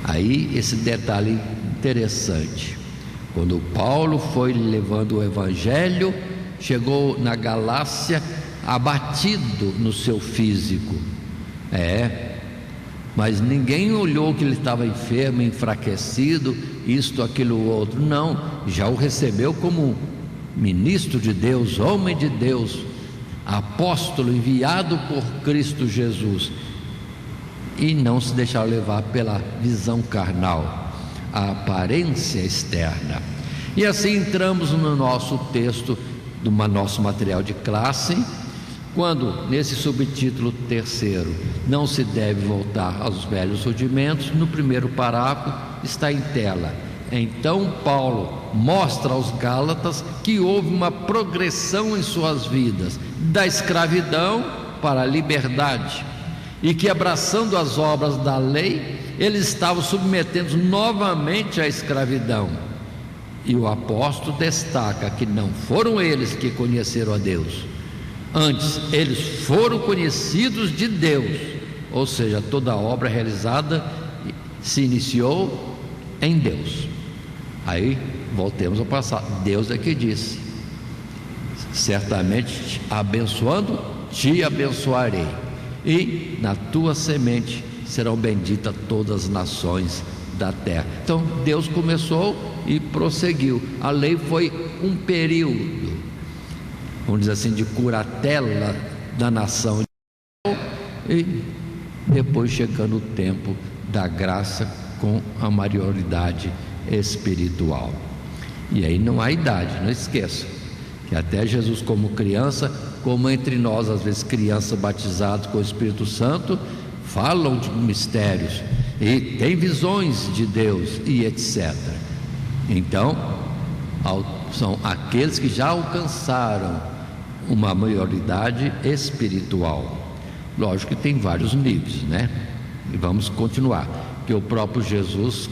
Aí esse detalhe interessante, quando Paulo foi levando o Evangelho, chegou na Galácia abatido no seu físico, mas ninguém olhou que ele estava enfermo, enfraquecido, isto, aquilo, outro, não, já o recebeu como ministro de Deus, homem de Deus, apóstolo enviado por Cristo Jesus, e não se deixar levar pela visão carnal, a aparência externa. E assim entramos no nosso texto, do nosso material de classe, quando nesse subtítulo 3, não se deve voltar aos velhos rudimentos, no primeiro parágrafo está em tela. Então Paulo mostra aos Gálatas que houve uma progressão em suas vidas, da escravidão para a liberdade, e que abraçando as obras da lei, eles estavam submetendo novamente à escravidão. E o apóstolo destaca que não foram eles que conheceram a Deus, antes eles foram conhecidos de Deus, ou seja, toda a obra realizada se iniciou em Deus. Aí voltemos ao passado, Deus é que disse: certamente abençoando te abençoarei, e na tua semente serão benditas todas as nações da terra. Então Deus começou e prosseguiu. A lei foi um período, vamos dizer assim, de curatela da nação e depois chegando o tempo da graça com a maioridade espiritual. E aí não há idade, não esqueça que até Jesus como criança, como entre nós às vezes crianças batizadas com o Espírito Santo, falam de mistérios e tem visões de Deus e etc. Então são aqueles que já alcançaram uma maioridade espiritual. Lógico que tem vários níveis, né? E vamos continuar, que o próprio Jesus,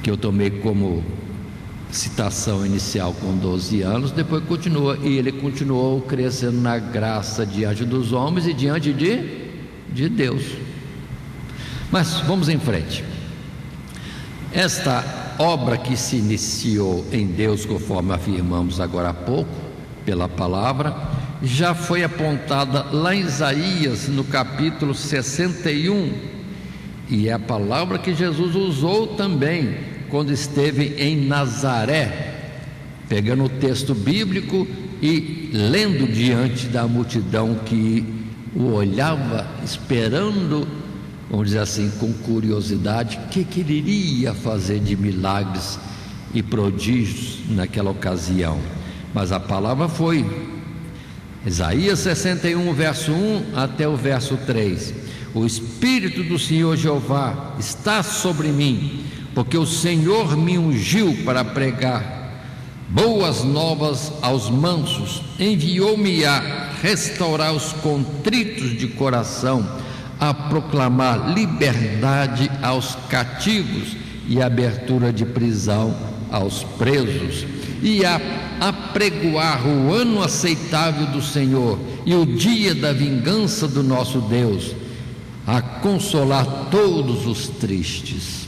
que eu tomei como citação inicial com 12 anos, depois continua, e ele continuou crescendo na graça diante dos homens e diante de Deus. Mas vamos em frente. Esta obra que se iniciou em Deus, conforme afirmamos agora há pouco, pela palavra, já foi apontada lá em Isaías, no capítulo 61, e é a palavra que Jesus usou também quando esteve em Nazaré, pegando o texto bíblico e lendo diante da multidão que o olhava, esperando, vamos dizer assim, com curiosidade, o que ele iria fazer de milagres e prodígios naquela ocasião. Mas a palavra foi Isaías 61, verso 1 até o verso 3: o Espírito do Senhor Jeová está sobre mim, porque o Senhor me ungiu para pregar boas novas aos mansos, enviou-me a restaurar os contritos de coração, a proclamar liberdade aos cativos e abertura de prisão aos presos, e a apregoar o ano aceitável do Senhor e o dia da vingança do nosso Deus, a consolar todos os tristes,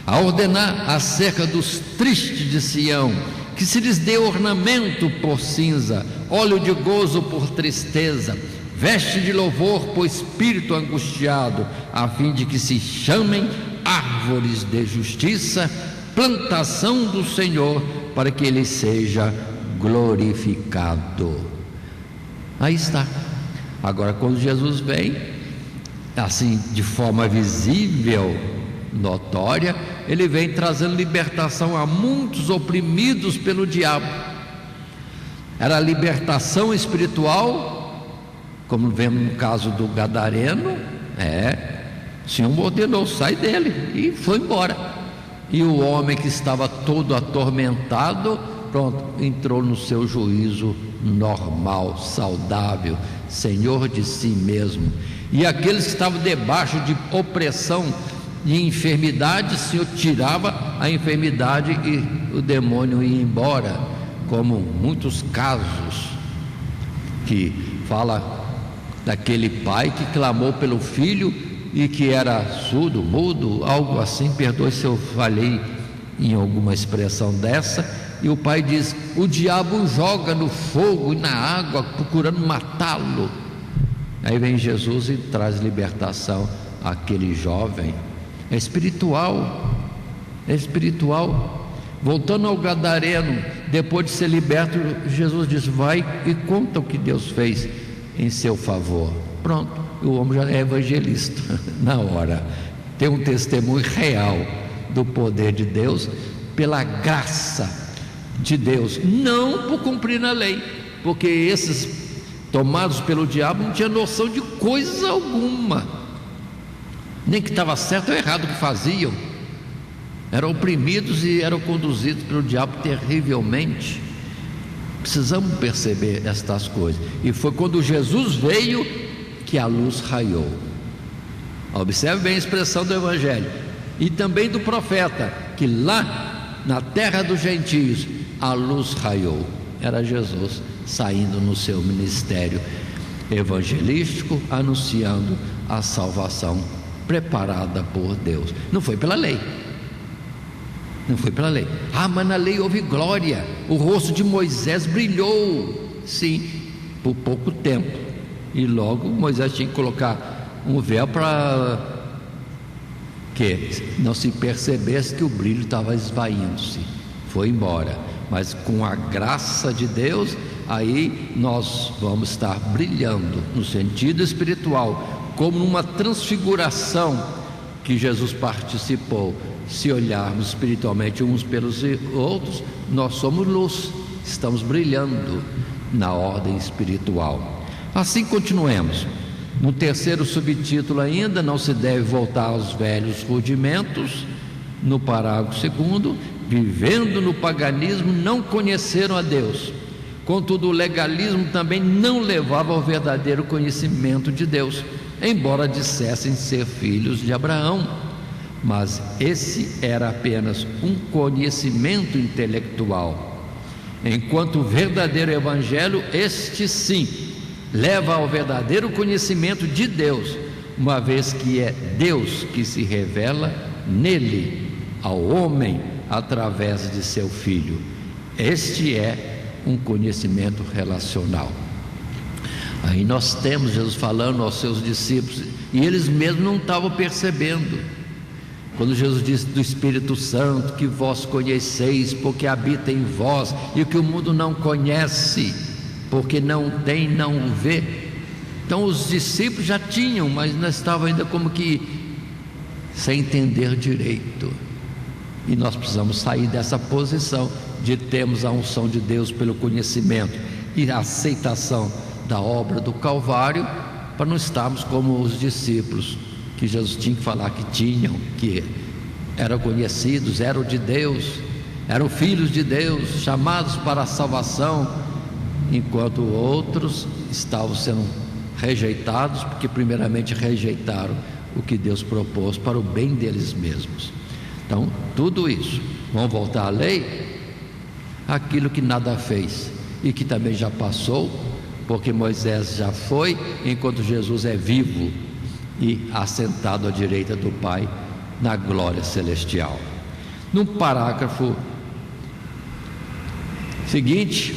a ordenar acerca dos tristes de Sião, que se lhes dê ornamento por cinza, óleo de gozo por tristeza, veste de louvor por espírito angustiado, a fim de que se chamem árvores de justiça, plantação do Senhor, para que ele seja glorificado. Aí está. Agora, quando Jesus vem, assim, de forma visível, notória, ele vem trazendo libertação a muitos oprimidos pelo diabo. Era a libertação espiritual, como vemos no caso do gadareno, o Senhor ordenou, sai dele, e foi embora. E o homem que estava todo atormentado, pronto, entrou no seu juízo normal, saudável, senhor de si mesmo. E aqueles que estavam debaixo de opressão e enfermidade, o Senhor tirava a enfermidade e o demônio ia embora, como muitos casos que fala daquele pai que clamou pelo filho e que era surdo, mudo, algo assim, perdoe se eu falhei em alguma expressão dessa, e o pai diz: o diabo joga no fogo e na água procurando matá-lo. Aí vem Jesus e traz libertação àquele jovem. É espiritual. Voltando ao gadareno, depois de ser liberto, Jesus diz: vai e conta o que Deus fez em seu favor. Pronto, o homem já é evangelista na hora, tem um testemunho real do poder de Deus, pela graça de Deus, não por cumprir a lei, porque esses tomados pelo diabo não tinham noção de coisa alguma, nem que estava certo ou errado o que faziam, eram oprimidos e eram conduzidos pelo diabo terrivelmente. Precisamos perceber estas coisas, e foi quando Jesus veio que a luz raiou. Observe bem a expressão do Evangelho e também do profeta, que lá na terra dos gentios a luz raiou. Era Jesus saindo no seu ministério evangelístico, anunciando a salvação preparada por Deus. Não foi pela lei. Mas na lei houve glória, o rosto de Moisés brilhou, sim, por pouco tempo, e logo Moisés tinha que colocar um véu para que não se percebesse que o brilho estava esvaindo-se. Foi embora, mas com a graça de Deus, aí nós vamos estar brilhando no sentido espiritual, como numa transfiguração que Jesus participou. Se olharmos espiritualmente uns pelos outros, nós somos luz, estamos brilhando na ordem espiritual. Assim continuemos. No terceiro subtítulo ainda, não se deve voltar aos velhos rudimentos. No parágrafo 2º, vivendo no paganismo, não conheceram a Deus. Contudo, o legalismo também não levava ao verdadeiro conhecimento de Deus, embora dissessem ser filhos de Abraão. Mas esse era apenas um conhecimento intelectual, enquanto o verdadeiro evangelho, este sim, leva ao verdadeiro conhecimento de Deus, uma vez que é Deus que se revela nele, ao homem, através de seu Filho. Este é um conhecimento relacional. Aí nós temos Jesus falando aos seus discípulos, e eles mesmos não estavam percebendo. Quando Jesus disse do Espírito Santo, que vós conheceis, porque habita em vós, e que o mundo não conhece, porque não tem, não o vê. Então os discípulos já tinham, mas não estavam ainda como que sem entender direito. E nós precisamos sair dessa posição de termos a unção de Deus pelo conhecimento e a aceitação da obra do Calvário, para não estarmos como os discípulos, que Jesus tinha que falar que tinham, que eram conhecidos, eram de Deus, eram filhos de Deus, chamados para a salvação, enquanto outros estavam sendo rejeitados, porque primeiramente rejeitaram o que Deus propôs para o bem deles mesmos. Então, tudo isso, vamos voltar à lei, aquilo que nada fez e que também já passou, porque Moisés já foi, enquanto Jesus é vivo e assentado à direita do Pai na glória celestial. No parágrafo seguinte,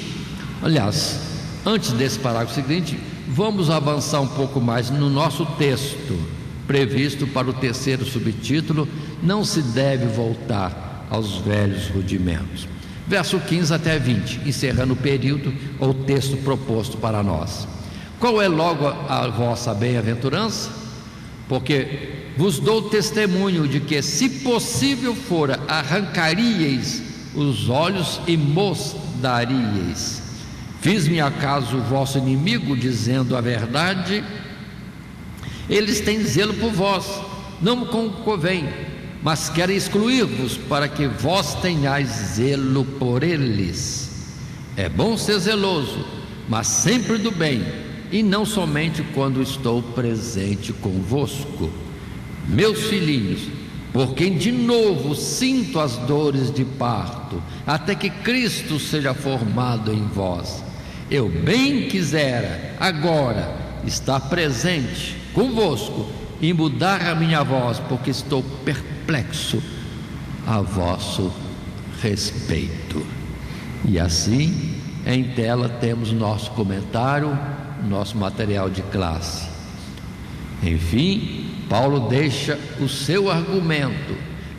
aliás, antes desse parágrafo seguinte, vamos avançar um pouco mais no nosso texto previsto para o terceiro subtítulo: não se deve voltar aos velhos rudimentos. Verso 15 até 20, encerrando o período ou texto proposto para nós. Qual é logo a vossa bem-aventurança? Porque vos dou testemunho de que, se possível fora, arrancaríeis os olhos e mos daríeis. Fiz-me acaso o vosso inimigo, dizendo a verdade? Eles têm zelo por vós, não como convém, mas querem excluir-vos, para que vós tenhais zelo por eles. É bom ser zeloso, mas sempre do bem, e não somente quando estou presente convosco. Meus filhinhos, por quem de novo sinto as dores de parto, até que Cristo seja formado em vós, eu bem quisera agora estar presente convosco e mudar a minha voz, porque estou perplexo a vosso respeito. E assim, em tela temos nosso comentário, nosso material de classe. Enfim, Paulo deixa o seu argumento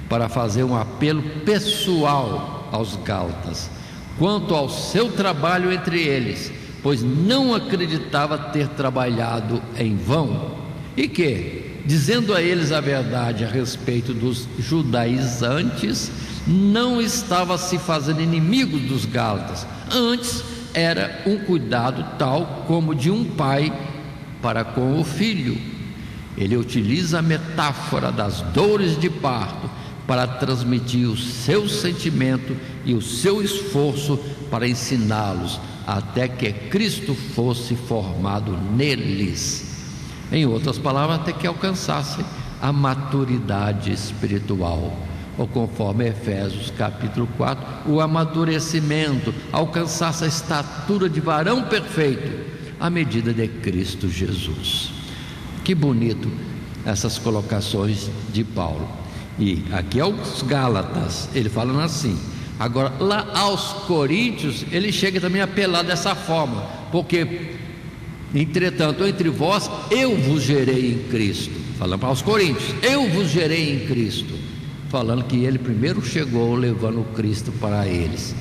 para fazer um apelo pessoal aos Gálatas quanto ao seu trabalho entre eles, pois não acreditava ter trabalhado em vão, e que, dizendo a eles a verdade a respeito dos judaizantes, não estava se fazendo inimigo dos Gálatas, antes era um cuidado tal como de um pai para com o filho. Ele utiliza a metáfora das dores de parto para transmitir o seu sentimento e o seu esforço para ensiná-los até que Cristo fosse formado neles. Em outras palavras, até que alcançassem a maturidade espiritual, ou conforme Efésios capítulo 4, o amadurecimento, alcançasse a estatura de varão perfeito, à medida de Cristo Jesus. Que bonito essas colocações de Paulo. E aqui aos Gálatas, ele falando assim. Agora, lá aos Coríntios, ele chega também a apelar dessa forma, porque, entretanto, entre vós, eu vos gerei em Cristo. Falando para os Coríntios, eu vos gerei em Cristo. Falando que ele primeiro chegou levando o Cristo para eles.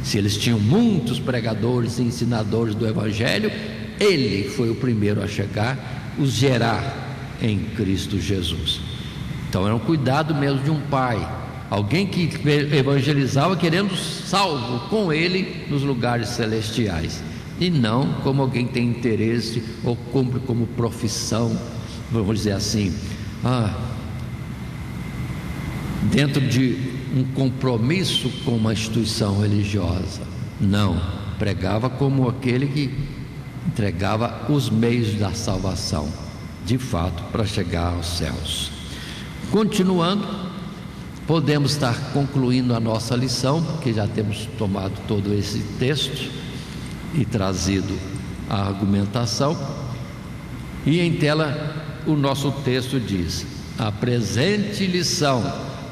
Se eles tinham muitos pregadores e ensinadores do Evangelho, ele foi o primeiro a chegar, os gerar em Cristo Jesus. Então era um cuidado mesmo de um pai, alguém que evangelizava querendo salvo com ele nos lugares celestiais, e não como alguém que tem interesse ou cumpre como profissão, vamos dizer assim, dentro de um compromisso com uma instituição religiosa. Não, pregava como aquele que entregava os meios da salvação, de fato, para chegar aos céus. Continuando, podemos estar concluindo a nossa lição, porque já temos tomado todo esse texto e trazido a argumentação. E em tela o nosso texto diz: a presente lição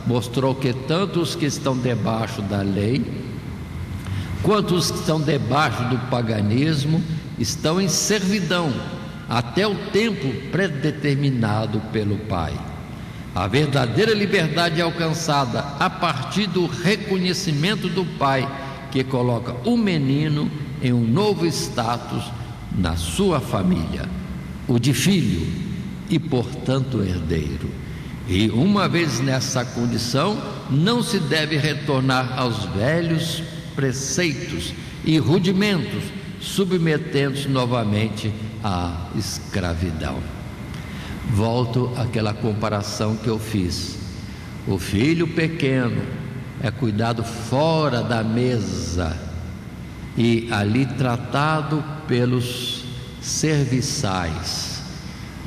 mostrou que tanto os que estão debaixo da lei, quanto os que estão debaixo do paganismo, estão em servidão até o tempo predeterminado pelo Pai. A verdadeira liberdade é alcançada a partir do reconhecimento do Pai, que coloca o menino em um novo status na sua família, o de filho e, portanto, herdeiro. E uma vez nessa condição, não se deve retornar aos velhos preceitos e rudimentos, submetendo-se novamente à escravidão. Volto àquela comparação que eu fiz. O filho pequeno é cuidado fora da mesa e ali tratado pelos serviçais,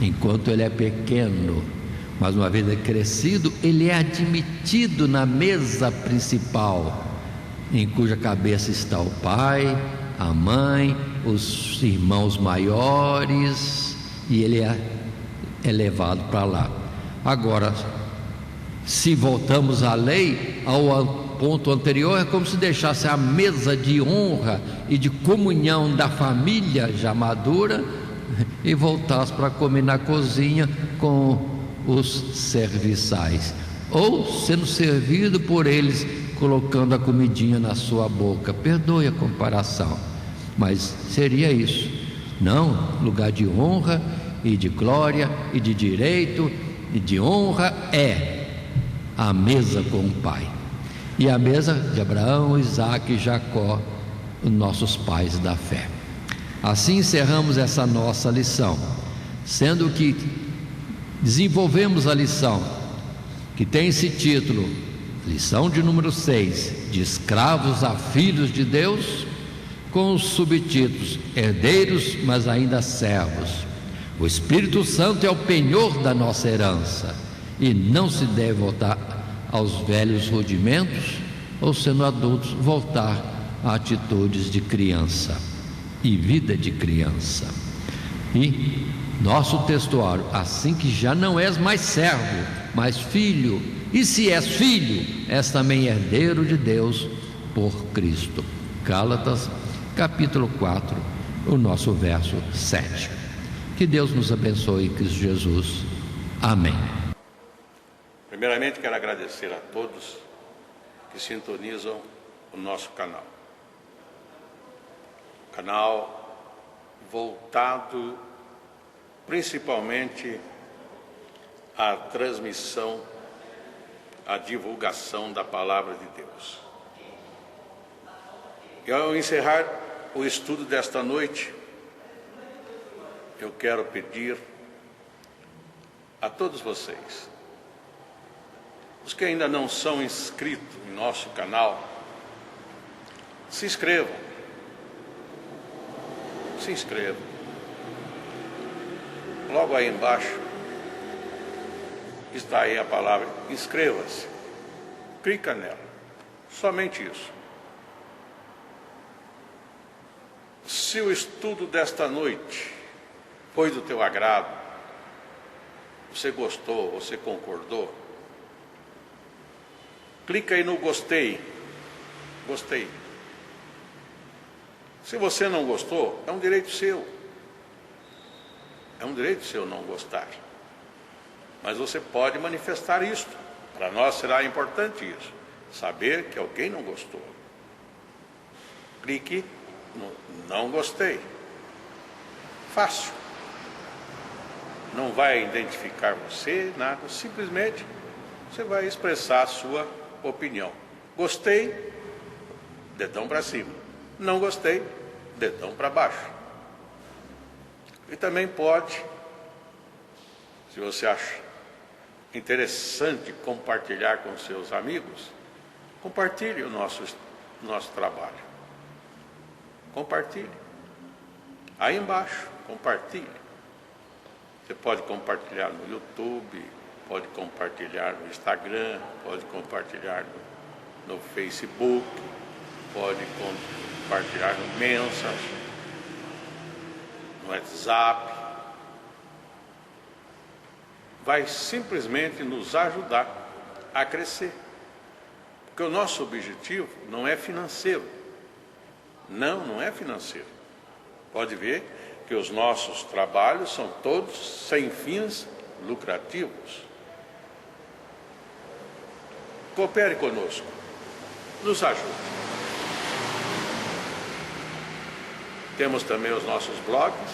enquanto ele é pequeno. Mas uma vez crescido, ele é admitido na mesa principal, em cuja cabeça está o pai, a mãe, os irmãos maiores, e ele é levado para lá. Agora, se voltamos à lei, ao ponto anterior, é como se deixasse a mesa de honra e de comunhão da família já madura e voltasse para comer na cozinha com os serviçais, ou sendo servido por eles, colocando a comidinha na sua boca. Perdoe a comparação, mas seria isso. Não, lugar de honra e de glória e de direito e de honra é a mesa com o Pai, e a mesa de Abraão, Isaque e Jacó, os nossos pais da fé. Assim encerramos essa nossa lição, sendo que desenvolvemos a lição que tem esse título, lição de número 6, de escravos a filhos de Deus, com os subtítulos: herdeiros, mas ainda servos. O Espírito Santo é o penhor da nossa herança e não se deve voltar aos velhos rudimentos, ou sendo adultos, voltar a atitudes de criança e vida de criança. E nosso textuário: assim que já não és mais servo, mas filho, e se és filho, és também herdeiro de Deus por Cristo. Gálatas, capítulo 4, o nosso verso 7. Que Deus nos abençoe em Cristo Jesus. Amém. Primeiramente, quero agradecer a todos que sintonizam o nosso canal. Canal voltado principalmente à transmissão, à divulgação da Palavra de Deus. E ao encerrar o estudo desta noite, eu quero pedir a todos vocês, os que ainda não são inscritos em nosso canal, se inscrevam. Se inscrevam. Logo aí embaixo está aí a palavra inscreva-se. Clica nela. Somente isso. Se o estudo desta noite foi do teu agrado, você gostou, você concordou, clica aí no gostei. Gostei. Se você não gostou, é um direito seu. É um direito seu não gostar. Mas você pode manifestar isto. Para nós será importante isso. Saber que alguém não gostou. clique no não gostei. Fácil. Não vai identificar você, nada. Simplesmente você vai expressar a sua opinião. Gostei, dedão para cima. Não gostei, dedão para baixo. E também pode, se você acha interessante compartilhar com seus amigos, compartilhe o nosso trabalho. Compartilhe. Aí embaixo, compartilhe. Você pode compartilhar no YouTube, pode compartilhar no Instagram, pode compartilhar no Facebook, pode compartilhar no Messenger, no WhatsApp. Vai simplesmente nos ajudar a crescer. Porque o nosso objetivo não é financeiro. Não é financeiro. Pode ver que os nossos trabalhos são todos sem fins lucrativos. Coopere conosco. Nos ajude. Temos também os nossos blogs,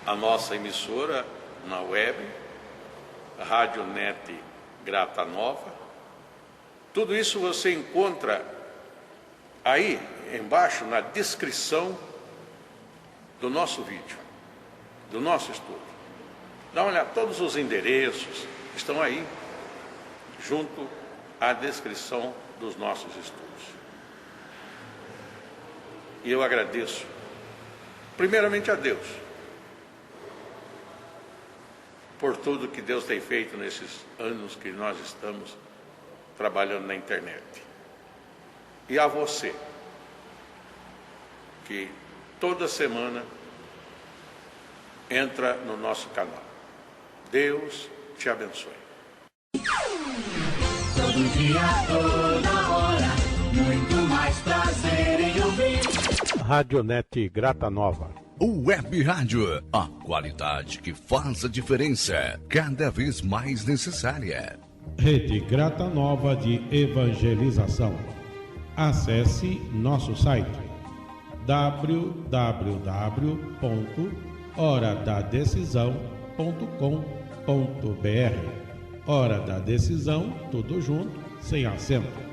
a nossa emissora na web, a Rádio Net Grata Nova. Tudo isso você encontra aí embaixo na descrição do nosso vídeo, do nosso estudo. Dá uma olhada, todos os endereços estão aí, junto à descrição dos nossos estudos. E eu agradeço, primeiramente a Deus, por tudo que Deus tem feito nesses anos que nós estamos trabalhando na internet. E a você, que toda semana entra no nosso canal. Deus te abençoe. Todo dia, toda hora, muito mais prazer em ouvir. Radionet Grata Nova. Web Rádio, a qualidade que faz a diferença, cada vez mais necessária. Rede Grata Nova de Evangelização. Acesse nosso site www.horadadecisão.com.br. Hora da Decisão, tudo junto, sem acento.